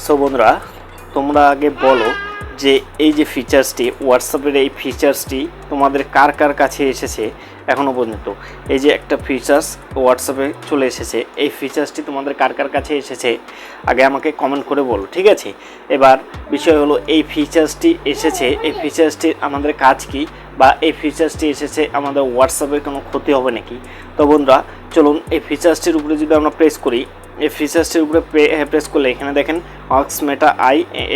So বন্ধুরা, তোমরা আগে বলো যে এই যে ফিচার্সটি, হোয়াটসঅ্যাপের এই ফিচার্সটি তোমাদের কার কার কাছে এসেছে এখনও পর্যন্ত। এই যে একটা ফিচার্স হোয়াটসঅ্যাপে চলে এসেছে, এই ফিচার্সটি তোমাদের কার কার কাছে এসেছে আগে আমাকে কমেন্ট করে বলো, ঠিক আছে? এবার বিষয় হলো এই ফিচার্সটি এসেছে, এই ফিচার্সটি আমাদের কাজ কি, বা এই ফিচার্সটি এসেছে আমাদের হোয়াটসঅ্যাপের কোনো ক্ষতি হবে নাকি। তো বন্ধুরা চলুন এই ফিচার্সটির উপরে যদি আমরা প্রেস করি, এই ফিচার্সটির উপরে প্রেস করলে এখানে দেখেন ওয়ার্কস মেটা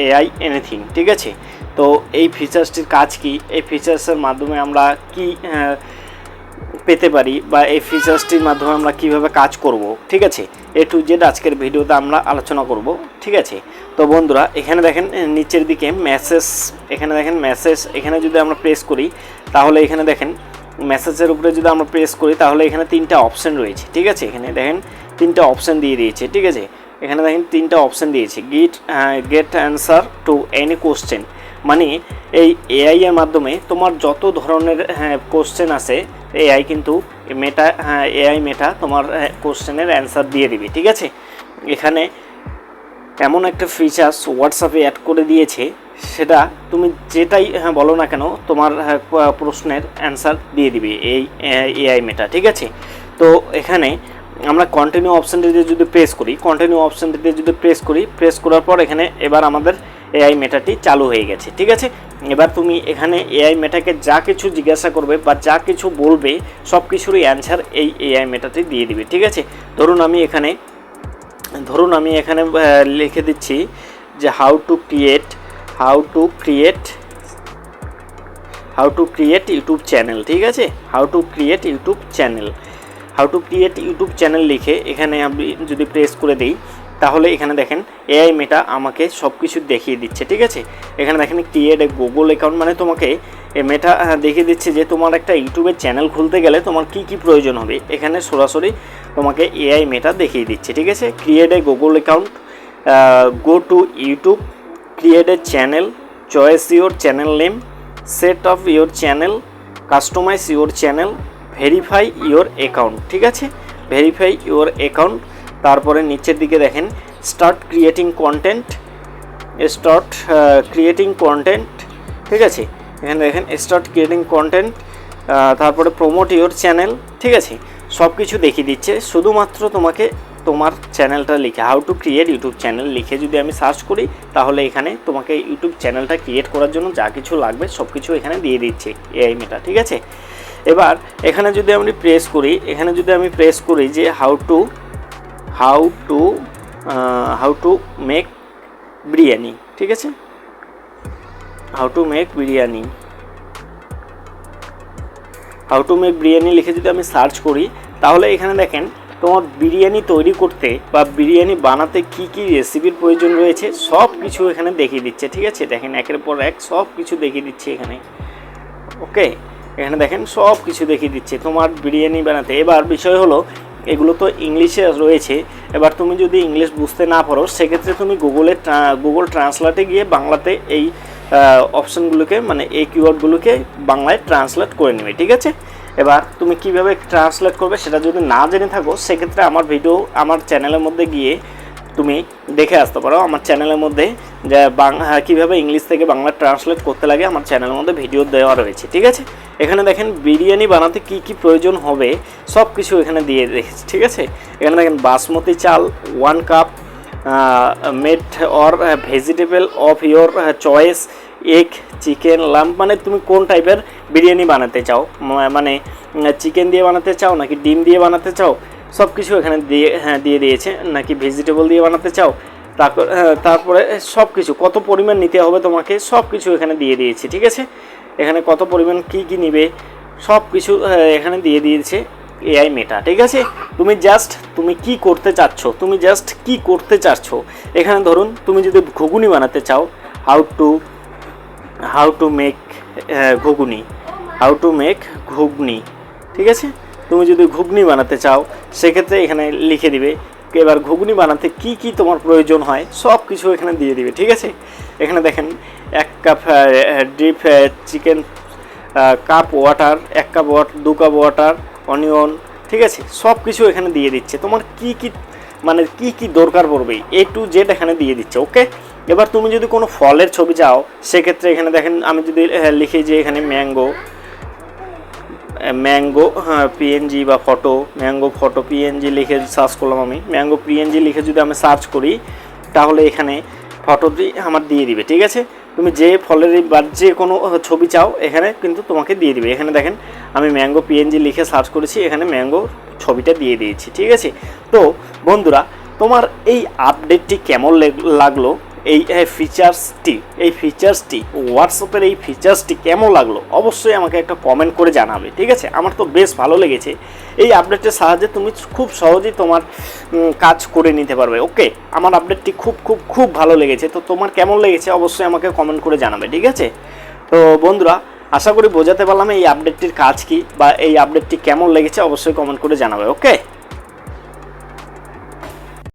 এআই এনিথিং, ঠিক আছে? তো এই ফিচার্সটির কাজ কি, এই ফিচার্সের মাধ্যমে আমরা কি পেতে পারি, বা এই ফিচার্সটির মাধ্যমে আমরা কিভাবে কাজ করব, ঠিক আছে? এ টু জেড আজকের ভিডিওতে আমরা আলোচনা করব, ঠিক আছে? তো বন্ধুরা এখানে দেখেন নিচের দিকে মেসেজ, এখানে দেখেন মেসেজ, এখানে যদি আমরা প্রেস করি তাহলে এখানে দেখেন মেসেজের উপরে যদি আমরা প্রেস করি তাহলে এখানে তিনটা অপশন রয়েছে, ঠিক আছে? এখানে দেখেন তিনটা অপশন দিয়ে দিয়েছে, ঠিক আছে? এখানে দেখেন তিনটা অপশন দিয়েছে, get answer to any question, মানে এই এআই এর মাধ্যমে তোমার যত ধরনের কোশ্চেন আছে এআই কিন্তু এআই মেটা তোমার কোশ্চেনের অ্যান্সার দিয়ে দিবে, ঠিক আছে? এখানে এমন একটা ফিচার্স হোয়াটসঅ্যাপে অ্যাড করে দিয়েছে, সেটা তুমি যেটাই বলো না কেন তোমার প্রশ্নের অ্যান্সার দিয়ে দিবে এই এআই মেটা, ঠিক আছে? তো এখানে আমরা কন্টিনিউ অপশানটিতে যদি প্রেস করি, প্রেস করার পর এখানে এবার আমাদের এআই মেটাটি চালু হয়ে গেছে, ঠিক আছে? এবার তুমি এখানে এআই মেটাকে যা কিছু জিজ্ঞাসা করবে বা যা কিছু বলবে সব কিছুরই অ্যান্সার এই এআই মেটাটি দিয়ে দিবে, ঠিক আছে? ধরুন আমি এখানে লিখে দিচ্ছি যে how to create YouTube channel, ঠিক আছে? How to create YouTube channel লিখে এখানে আমি যদি প্রেস করে দিই তাহলে এখানে দেখেন এআই মেটা আমাকে সব কিছু দেখিয়ে দিচ্ছে, ঠিক আছে? এখানে দেখেন ক্রিয়েট এ গুগল অ্যাকাউন্ট, মানে তোমাকে মেটা দেখিয়ে দিচ্ছে যে তোমার একটা ইউটিউবের চ্যানেল খুলতে গেলে তোমার কি কি প্রয়োজন হবে, এখানে সরাসরি তোমাকে এআই মেটা দেখিয়ে দিচ্ছে, ঠিক আছে? Create a Google account, go to YouTube, create a channel, choice your channel name, set off your channel, customise your channel, verify your account, ঠিক আছে? Verify your account. তারপরে নিচের দিকে দেখেন স্টার্ট ক্রিয়েটিং কন্টেন্ট, ঠিক আছে? এখানে দেখেন স্টার্ট ক্রিয়েটিং কন্টেন্ট, তারপরে প্রমোট ইউর চ্যানেল, ঠিক আছে? সব কিছু দেখিয়ে দিচ্ছে। শুধুমাত্র তোমাকে তোমার চ্যানেলটা লিখে, how to create YouTube channel লিখে যদি আমি সার্চ করি তাহলে এখানে তোমাকে ইউটিউব চ্যানেলটা ক্রিয়েট করার জন্য যা কিছু লাগবে সব কিছু এখানে দিয়ে দিচ্ছে এআই মেটা, ঠিক আছে? এবার এখানে যদি আমি প্রেস করি যে হাউ টু মেক বিরিয়ানি, ঠিক আছে? হাউ টু মেক বিরিয়ানি লিখে যদি আমি সার্চ করি তাহলে এখানে দেখেন তোমার বিরিয়ানি তৈরি করতে বা বিরিয়ানি বানাতে কি কি রেসিপির প্রয়োজন রয়েছে সব কিছু এখানে দেখিয়ে দিচ্ছে, ঠিক আছে? দেখেন একের পর এক সব কিছু দেখিয়ে দিচ্ছে এখানে, ওকে? এখানে দেখেন সব কিছু দেখিয়ে দিচ্ছে তোমার বিরিয়ানি বানাতে। এবার বিষয় হলো এগুলো তো ইংলিশে রয়েছে, এবার তুমি যদি ইংলিশ বুঝতে না পারো সেক্ষেত্রে তুমি গুগল ট্রান্সলেটে গিয়ে বাংলাতে এই অপশানগুলোকে, মানে এই কিওয়ার্ডগুলোকে বাংলায় ট্রান্সলেট করে নেবে, ঠিক আছে? এবার তুমি কিভাবে ট্রান্সলেট করবে সেটা যদি না জেনে থাকো সেক্ষেত্রে আমার চ্যানেলের মধ্যে গিয়ে তুমি দেখে আসতে পারো। আমার চ্যানেলের মধ্যে যে কীভাবে ইংলিশ থেকে বাংলা ট্রান্সলেট করতে লাগে আমার চ্যানেলের মধ্যে ভিডিও দেওয়া রয়েছে, ঠিক আছে? এখানে দেখেন বিরিয়ানি বানাতে কি কি প্রয়োজন হবে সব কিছু এখানে দিয়ে রেখেছে, ঠিক আছে? এখানে দেখেন বাসমতি চাল 1 cup, made or vegetable of your choice, egg, chicken, lump, মানে তুমি কোন টাইপের বিরিয়ানি বানাতে চাও, মানে চিকেন দিয়ে বানাতে চাও নাকি ডিম দিয়ে বানাতে চাও সব কিছু এখানে দিয়ে দিয়েছে, নাকি ভেজিটেবল দিয়ে বানাতে চাও, তারপরে সব কিছু কত পরিমাণ নিতে হবে তোমাকে সব কিছু এখানে দিয়ে দিয়েছে, ঠিক আছে? এখানে কত পরিমাণ কি নিবে সব কিছু এখানে দিয়ে দিয়েছে এআই মেটা, ঠিক আছে? তুমি কি করতে চাচ্ছ, এখানে ধরুন তুমি যদি ঘুগনি বানাতে চাও, হাউ টু মেক ঘুগনি, ঠিক আছে? তুমি যদি ঘুগনি বানাতে চাও সেক্ষেত্রে এখানে লিখে দিবে। এবার ঘুগনি বানাতে কি তোমার প্রয়োজন হয় সব কিছু এখানে দিয়ে দিবে, ঠিক আছে? এখানে দেখেন 1 cup deep chicken, cup water, 1 cup water, 2 cup water, onion, ঠিক আছে? সব কিছু এখানে দিয়ে দিচ্ছে তোমার কি মানে কি কি দরকার পড়বে A to Z এখানে দিয়ে দিচ্ছে। ওকে, এবার তুমি যদি কোনো ফলের ছবি চাও সেক্ষেত্রে এখানে দেখেন আমি যদি লিখি যে এখানে ম্যাঙ্গো পিএনজি বা ম্যাঙ্গো ফটো পিএনজি লিখে সার্চ করলাম, আমি ম্যাঙ্গো পিএনজি লিখে যদি আমি সার্চ করি তাহলে এখানে ফটোটি আমার দিয়ে দিবে। ঠিক আছে, তুমি যে ফলের বা যে কোনো ছবি চাও এখানে কিন্তু তোমাকে দিয়ে দিবে। এখানে দেখেন আমি ম্যাঙ্গো পিএনজি লিখে সার্চ করেছি, এখানে ম্যাঙ্গো ছবিটা দিয়ে দিয়েছি। ঠিক আছে, তো বন্ধুরা তোমার এই আপডেটটি কেমন লাগলো, এই ফিচার্সটি হোয়াটসঅ্যাপের এই ফিচার্সটি কেমন লাগলো অবশ্যই আমাকে একটা কমেন্ট করে জানাবে। ঠিক আছে, আমার তো বেশ ভালো লেগেছে। এই আপডেটের সাহায্যে তুমি খুব সহজেই তোমার কাজ করে নিতে পারবে। ওকে, আমার আপডেটটি খুব ভালো লেগেছে। তো তোমার কেমন লেগেছে অবশ্যই আমাকে কমেন্ট করে জানাবে। ঠিক আছে, তো বন্ধুরা আশা করি বোঝাতে পারলাম এই আপডেটটির কাজ কি বা এই আপডেটটি কেমন লেগেছে অবশ্যই কমেন্ট করে জানাবে। ওকে।